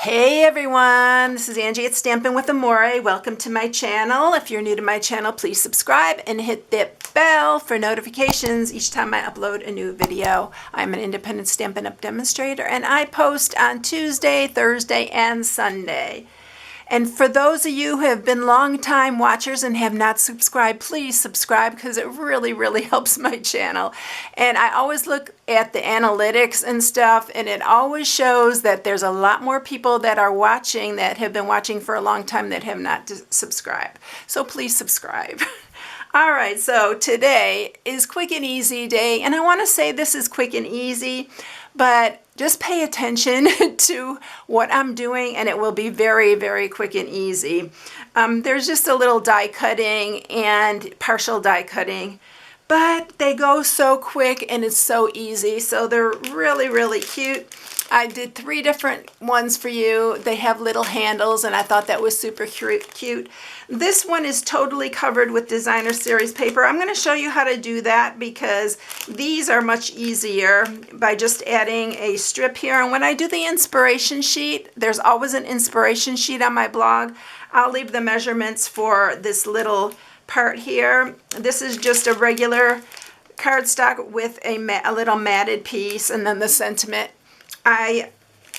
Hey everyone, this is Angie at Stampin' with Amore. Welcome to my channel. If you're new to my channel, please subscribe and hit that bell for notifications each time I upload a new video. I'm an independent Stampin' Up! Demonstrator and I post on Tuesday, Thursday, and Sunday. And for those of you who have been long-time watchers and have not subscribed, please subscribe because it really helps my channel. And I always look at the analytics and stuff, and it always shows that there's a lot more people that are watching that have been watching for a long time that have not subscribed. So please subscribe. All right, so today is quick and easy day, and I want to say this is quick and easy, but just pay attention to what I'm doing and it will be very quick and easy. There's just a little die cutting and partial die cutting, but they go so quick and it's so easy. So they're really cute. I did 3 different ones for you. They have little handles and I thought that was super cute. This one is totally covered with designer series paper. I'm going to show you how to do that because these are much easier by just adding a strip here. And when I do the inspiration sheet, there's always an inspiration sheet on my blog. I'll leave the measurements for this little part here. This is just a regular cardstock with a little matted piece and then the sentiment. I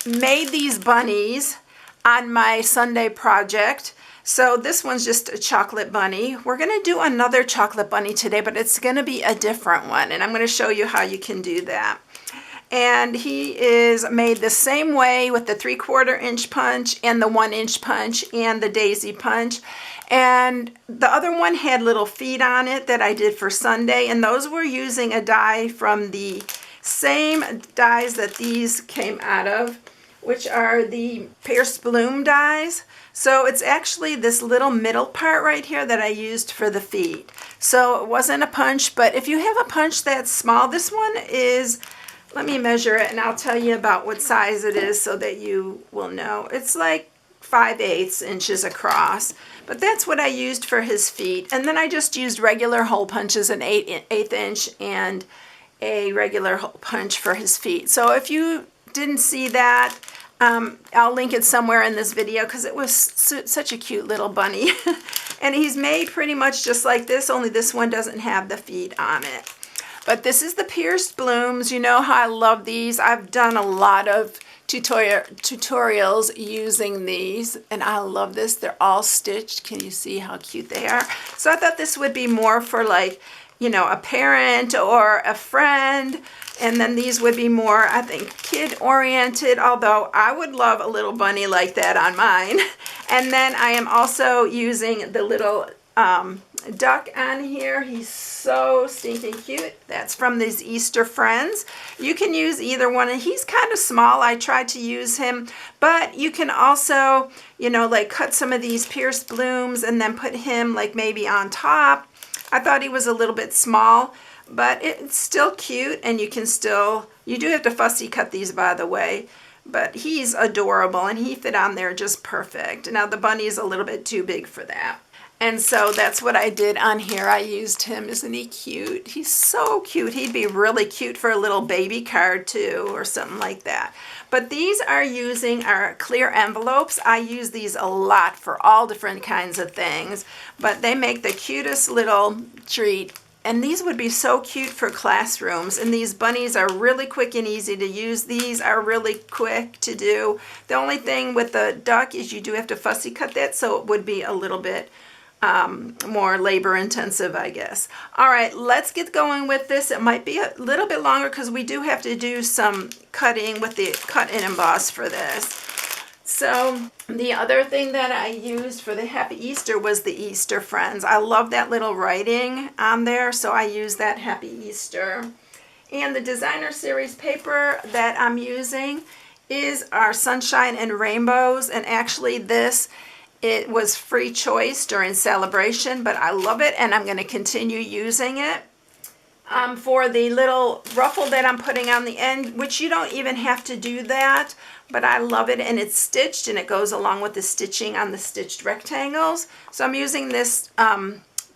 made these bunnies on my Sunday project. So this one's just a chocolate bunny. We're going to do another chocolate bunny today, but it's going to be a different one. And I'm going to show you how you can do that. And he is made the same way with the 3/4 inch punch and the 1 inch punch and the daisy punch. And the other one had little feet on it that I did for Sunday. And those were using a die from the same dies that these came out of, which are the pierced bloom dies. So it's actually this little middle part right here that I used for the feet. So it wasn't a punch, but if you have a punch that's small, this one is, let me measure it and I'll tell you about what size it is so that you will know. It's like 5/8 inches across, but that's what I used for his feet. And then I just used regular hole punches, an 1/8 inch and a regular hole punch for his feet. So if you didn't see that, I'll link it somewhere in this video because it was such a cute little bunny. And he's made pretty much just like this, only this one doesn't have the feet on it. But this is the pierced blooms. You know how I love these. I've done a lot of tutorials using these and I love this. They're all stitched. Can you see how cute they are? So I thought this would be more for like, you know, a parent or a friend. And then these would be more, I think, kid-oriented, although I would love a little bunny like that on mine. And then I am also using the little duck on here. He's so stinking cute. That's from these Easter Friends. You can use either one. And he's kind of small. I tried to use him. But you can also, you know, like cut some of these pierced blooms and then put him like maybe on top. I thought he was a little bit small, but it's still cute, and you can still, you do have to fussy cut these, by the way, but he's adorable, and he fit on there just perfect. Now, the bunny is a little bit too big for that. And so that's what I did on here. I used him. Isn't he cute? He's so cute. He'd be really cute for a little baby card, too, or something like that. But these are using our clear envelopes. I use these a lot for all different kinds of things, but they make the cutest little treat. And these would be so cute for classrooms. And these bunnies are really quick and easy to use. These are really quick to do. The only thing with the duck is you do have to fussy cut that, so it would be a little bit more labor intensive, I guess. All right, let's get going with this. It might be a little bit longer because we do have to do some cutting with the cut and emboss for this. So the other thing that I used for the Happy Easter was the Easter Friends. I love that little writing on there, so I use that Happy Easter. And the designer series paper that I'm using is our Sunshine and Rainbows, and actually this, it was free choice during celebration, but I love it and I'm going to continue using it. For the little ruffle that I'm putting on the end, which you don't even have to do that, but I love it, and it's stitched and it goes along with the stitching on the stitched rectangles. So I'm using this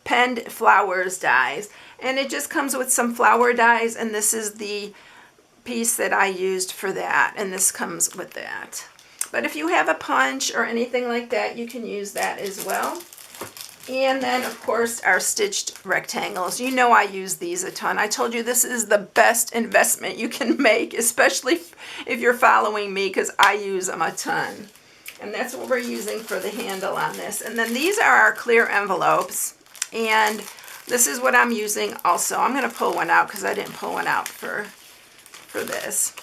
penned flowers dies, and it just comes with some flower dies, and this is the piece that I used for that, and this comes with that. But if you have a punch or anything like that, you can use that as well. And then, of course, our stitched rectangles. You know I use these a ton. I told you this is the best investment you can make, especially if you're following me, because I use them a ton. And that's what we're using for the handle on this. And then these are our clear envelopes. And this is what I'm using also. I'm going to pull one out because I didn't pull one out for this.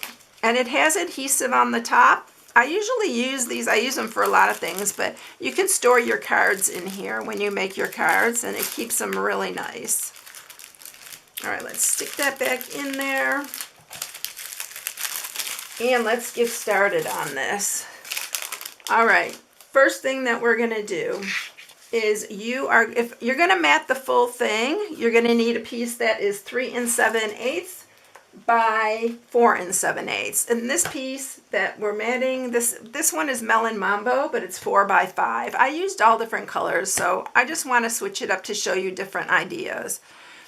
And it has adhesive on the top. I usually use these, I use them for a lot of things, but you can store your cards in here when you make your cards, and it keeps them really nice. All right, let's stick that back in there. And let's get started on this. All right, first thing that we're gonna do is if you're gonna mat the full thing, you're gonna need a piece that is 3 7/8 by 4 7/8. And this piece that we're matting, this one is Melon Mambo, but it's 4 by 5. I used all different colors, so I just want to switch it up to show you different ideas.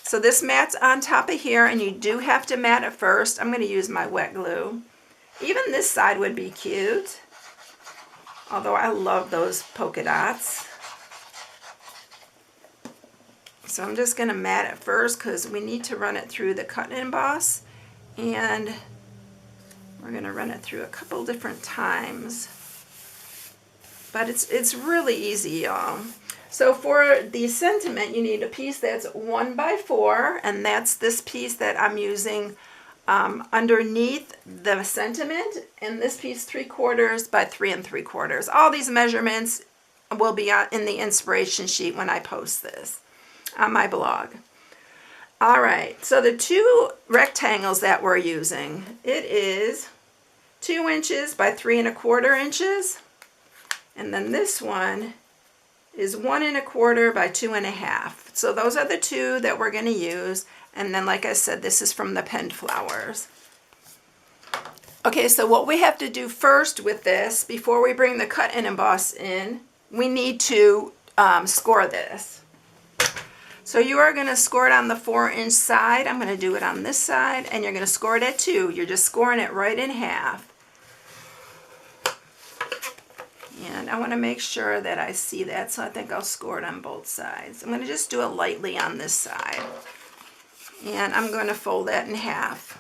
So this mat's on top of here, and you do have to mat it first. I'm going to use my wet glue. Even this side would be cute, although I love those polka dots. So I'm just going to mat it first because we need to run it through the cut and emboss. And we're going to run it through a couple different times. But it's really easy, y'all. So for the sentiment, you need a piece that's 1 by 4, and that's this piece that I'm using underneath the sentiment, and this piece 3/4 by 3 3/4. All these measurements will be in the inspiration sheet when I post this on my blog. All right, so the 2 rectangles that we're using, it is 2 inches by 3 1/4 inches, and then this one is 1 1/4 by 2 1/2. So those are the 2 that we're going to use, and then like I said, this is from the Pinned Flowers. Okay, so what we have to do first with this, before we bring the cut and emboss in, we need to score this. So you are going to score it on the 4-inch side. I'm going to do it on this side, and you're going to score it at 2. You're just scoring it right in half. And I want to make sure that I see that, so I think I'll score it on both sides. I'm going to just do it lightly on this side. And I'm going to fold that in half.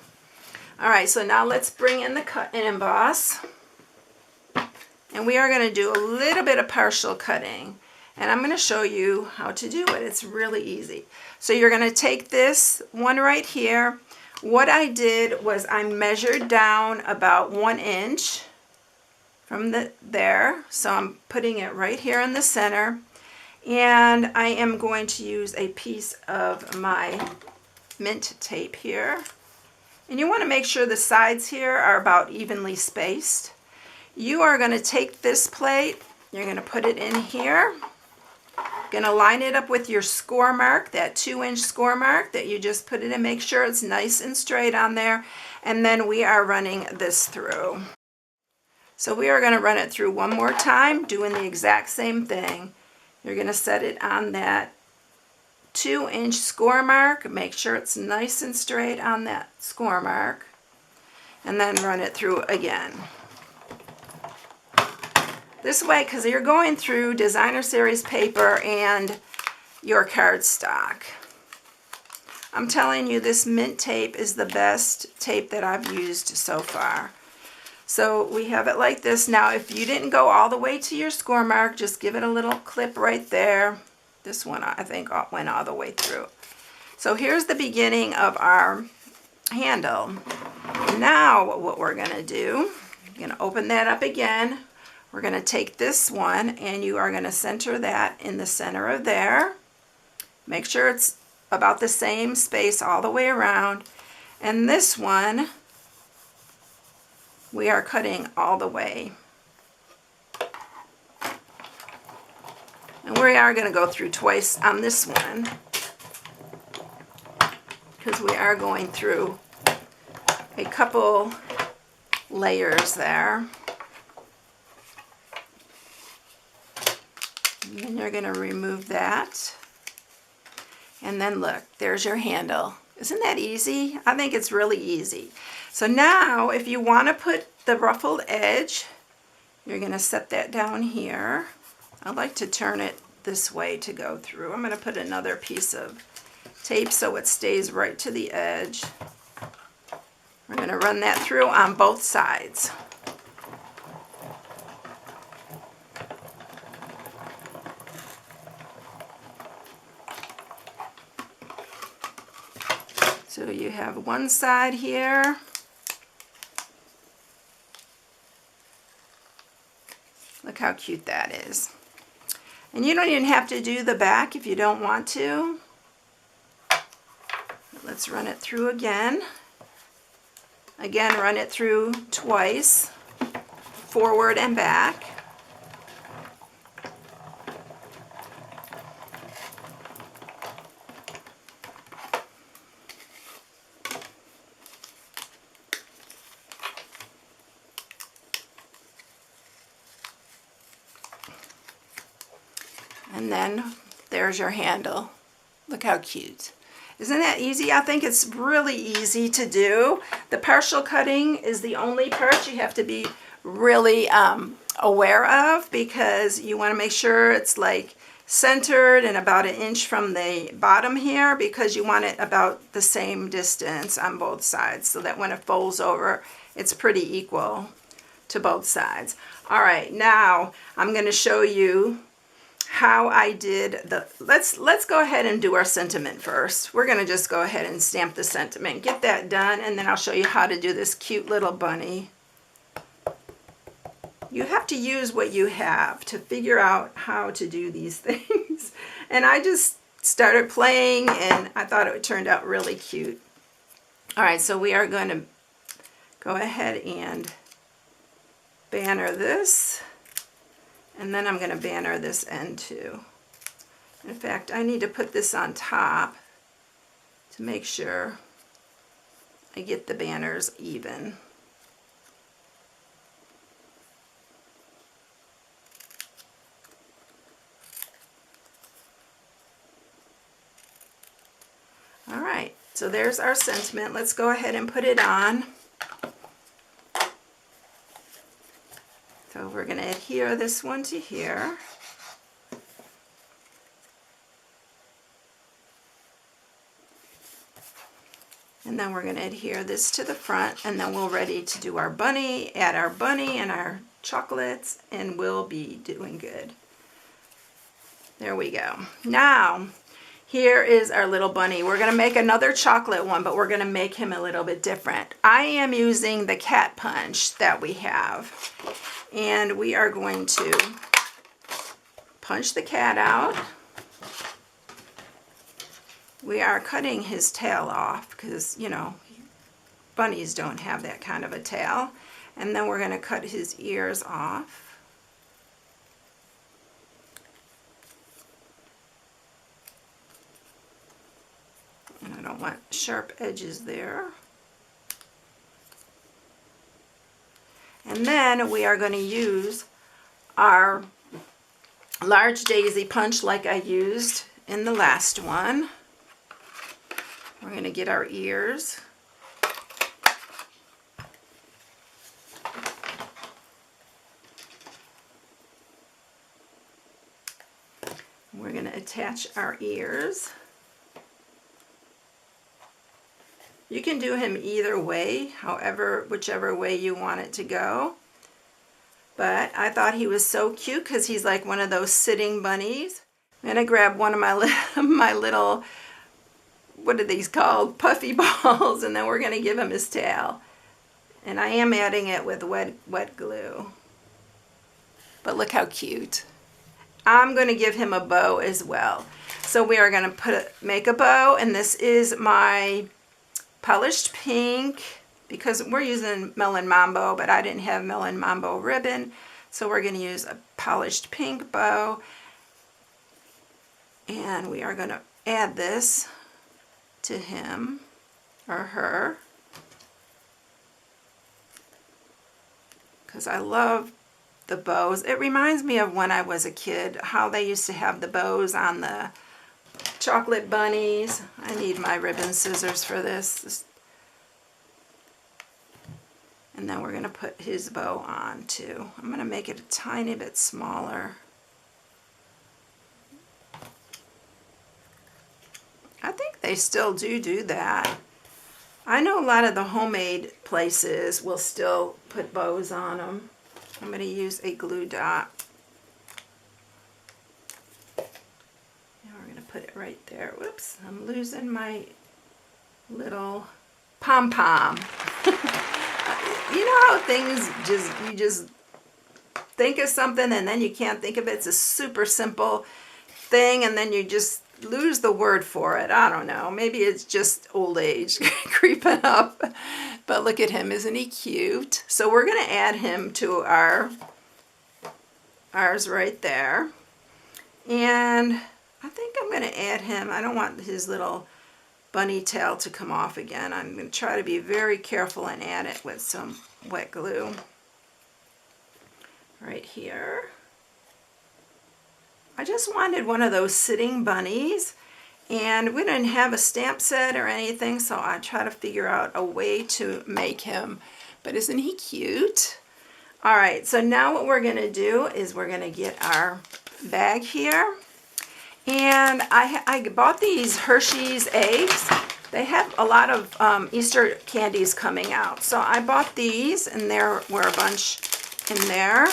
All right, so now let's bring in the cut and emboss. And we are going to do a little bit of partial cutting. And I'm going to show you how to do it. It's really easy. So you're going to take this one right here. What I did was I measured down about 1 inch from there. So I'm putting it right here in the center. And I am going to use a piece of my mint tape here. And you want to make sure the sides here are about evenly spaced. You are going to take this plate, you're going to put it in here. Going to line it up with your score mark, that 2-inch score mark that you just put it in. Make sure it's nice and straight on there. And then we are running this through. So we are going to run it through one more time, doing the exact same thing. You're going to set it on that 2-inch score mark. Make sure it's nice and straight on that score mark. And then run it through again. This way, because you're going through designer series paper and your cardstock. I'm telling you, this mint tape is the best tape that I've used so far. So we have it like this. Now, if you didn't go all the way to your score mark, just give it a little clip right there. This one, I think, went all the way through. So here's the beginning of our handle. Now, what we're going to do, you're going to open that up again. We're going to take this one, and you are going to center that in the center of there. Make sure it's about the same space all the way around. And this one, we are cutting all the way. And we are going to go through twice on this one, because we are going through a couple layers there. And then you're going to remove that. And then look, there's your handle. Isn't that easy? I think it's really easy. So now, if you want to put the ruffled edge, You're going to set that down here. I like to turn it this way to go through. I'm going to put another piece of tape so it stays right to the edge. We're going to run that through on both sides. So you have one side here. Look how cute that is. And you don't even have to do the back if you don't want to. Let's run it through again. Again, run it through twice, forward and back. And then there's your handle. Look how cute. Isn't that easy? I think it's really easy to do. The partial cutting is the only part you have to be really aware of, because you want to make sure it's like centered and about 1 inch from the bottom here, because you want it about the same distance on both sides so that when it folds over, it's pretty equal to both sides. All right, now I'm going to show you how I did the, let's go ahead and do our sentiment first. We're going to just go ahead and stamp the sentiment, get that done, and then I'll show you how to do this cute little bunny. You have to use what you have to figure out how to do these things. And I just started playing and I thought it turned out really cute. All right, so we are going to go ahead and banner this. And then I'm going to banner this end too. In fact, I need to put this on top to make sure I get the banners even. All right, so there's our sentiment. Let's go ahead and put it on. So we're going to adhere this one to here. And then we're going to adhere this to the front, and then we're ready to do our bunny, add our bunny and our chocolates, and we'll be doing good. There we go. Now, here is our little bunny. We're going to make another chocolate one, but we're going to make him a little bit different. I am using the cat punch that we have. And we are going to punch the cat out. We are cutting his tail off because, you know, bunnies don't have that kind of a tail. And then we're going to cut his ears off. And I don't want sharp edges there. And then we are going to use our large daisy punch like I used in the last one. We're going to get our ears. We're going to attach our ears. You can do him either way, whichever way you want it to go. But I thought he was so cute because he's like one of those sitting bunnies. I'm going to grab one of my little, what are these called? Puffy balls, and then we're going to give him his tail. And I am adding it with wet glue. But look how cute. I'm going to give him a bow as well. So we are going to make a bow, and this is my polished pink, because we're using Melon Mambo, but I didn't have Melon Mambo ribbon, so we're going to use a polished pink bow. And we are going to add this to him or her, because I love the bows. It reminds me of when I was a kid, how they used to have the bows on the chocolate bunnies. I need my ribbon scissors for this. And then we're going to put his bow on too. I'm going to make it a tiny bit smaller. I think they still do that. I know a lot of the homemade places will still put bows on them. I'm going to use a glue dot. Now we're going to put it right there. Whoops, I'm losing my little pom-pom. You know how things you just think of something and then you can't think of it. It's a super simple thing and then you just lose the word for it. I don't know. Maybe it's just old age creeping up. But look at him. Isn't he cute? So we're going to add him to ours right there. And I think I'm going to add him. I don't want his little bunny tail to come off again. I'm going to try to be very careful and add it with some wet glue right here. I just wanted one of those sitting bunnies, and we didn't have a stamp set or anything, so I try to figure out a way to make him. But isn't he cute? All right, so now what we're going to do is we're going to get our bag here. And I bought these Hershey's eggs. They have a lot of Easter candies coming out. So I bought these, and there were a bunch in there.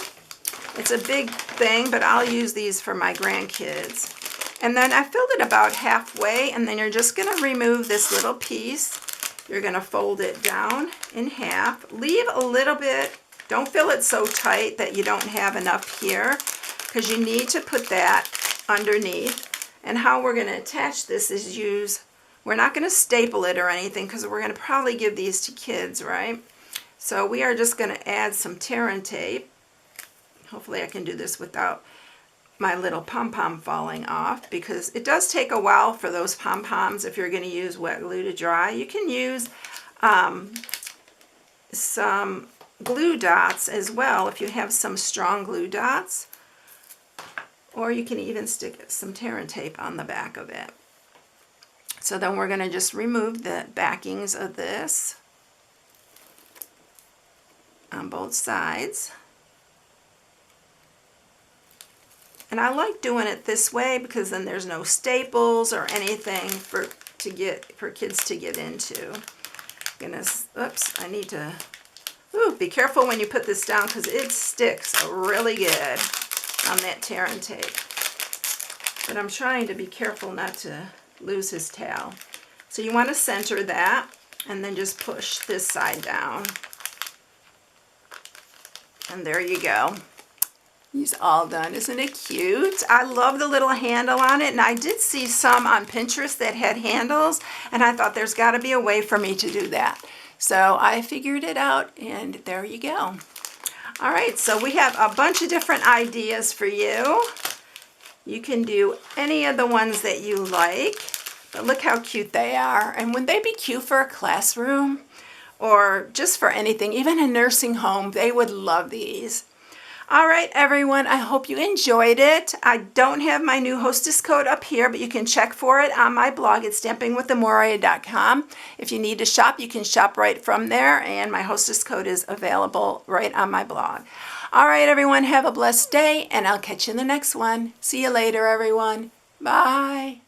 It's a big thing, but I'll use these for my grandkids. And then I filled it about halfway, and then you're just going to remove this little piece. You're going to fold it down in half. Leave a little bit. Don't fill it so tight that you don't have enough here, because you need to put that underneath. And how we're going to attach this is we're not going to staple it or anything because we're going to probably give these to kids, right? So we are just going to add some tear and tape. Hopefully I can do this without my little pom-pom falling off, because it does take a while for those pom-poms if you're going to use wet glue to dry. You can use some glue dots as well if you have some strong glue dots. Or you can even stick some tear and tape on the back of it. So then we're going to just remove the backings of this on both sides. And I like doing it this way because then there's no staples or anything for kids to get into. Goodness, oops, I need to, be careful when you put this down because it sticks really good on that tear and tape. But I'm trying to be careful not to lose his tail. So you want to center that and then just push this side down. And there you go. He's all done. Isn't it cute? I love the little handle on it, and I did see some on Pinterest that had handles, and I thought there's got to be a way for me to do that. So I figured it out, and there you go. All right, so we have a bunch of different ideas for you. You can do any of the ones that you like, but look how cute they are. And wouldn't they be cute for a classroom or just for anything, even a nursing home? They would love these. All right, everyone, I hope you enjoyed it. I don't have my new hostess code up here, but you can check for it on my blog at StampingWithAmore.com. If you need to shop, you can shop right from there, and my hostess code is available right on my blog. All right, everyone, have a blessed day, and I'll catch you in the next one. See you later, everyone. Bye.